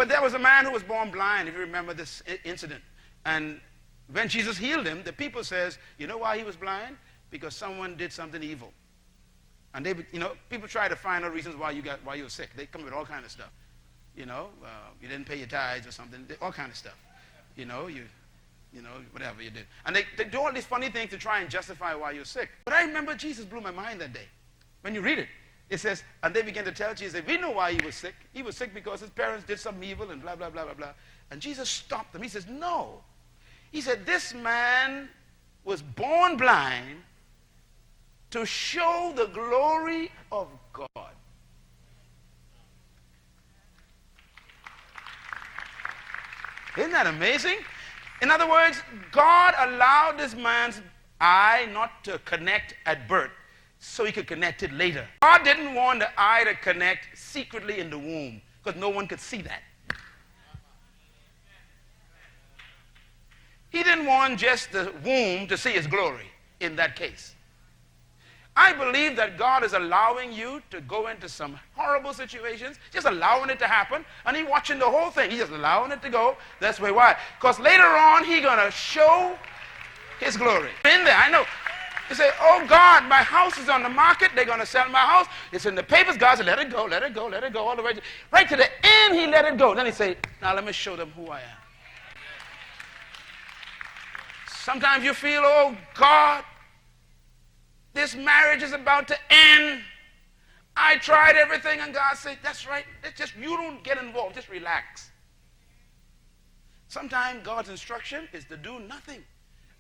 But there was a man who was born blind, if you remember this incident. And when Jesus healed him, the people says, you know why he was blind? Because someone did something evil. And they, people try to find out reasons why you're sick. They come with all kind of stuff. You you didn't pay your tithes or something, all kind of stuff. Whatever you did. And they do all these funny things to try and justify why you're sick. But I remember Jesus blew my mind that day. When you read it, it says, and they began to tell Jesus, we know why he was sick. He was sick because his parents did some evil and blah, blah, blah, blah, blah. And Jesus stopped them. He says, no. He said, this man was born blind to show the glory of God. Isn't that amazing? In other words, God allowed this man's eye not to connect at birth so he could connect it later. God didn't want the eye to connect secretly in the womb because no one could see that. He didn't want just the womb to see his glory in that case. I believe that God is allowing you to go into some horrible situations, just allowing it to happen, and he's watching the whole thing. He's just allowing it to go. That's why. Because later on, he's going to show his glory. In there, I know. You say, oh God, my house is on the market. They're going to sell my house. It's in the papers. God said, let it go, let it go, let it go. All the way right to the end, he let it go. Then he said, now let me show them who I am. Sometimes you feel, oh God, this marriage is about to end. I tried everything, and God said, that's right. It's just, you don't get involved. Just relax. Sometimes God's instruction is to do nothing.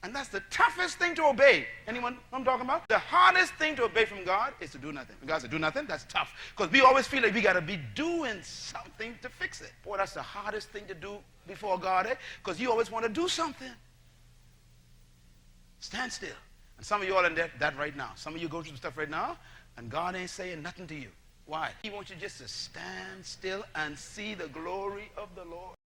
And that's the toughest thing to obey. Anyone know what I'm talking about? The hardest thing to obey from God is to do nothing. When God said do nothing, that's tough. Because we always feel like we got to be doing something to fix it. Boy, that's the hardest thing to do before God, because you always want to do something. Stand still. And some of you all in that right now. Some of you go through some stuff right now, and God ain't saying nothing to you. Why? He wants you just to stand still and see the glory of the Lord.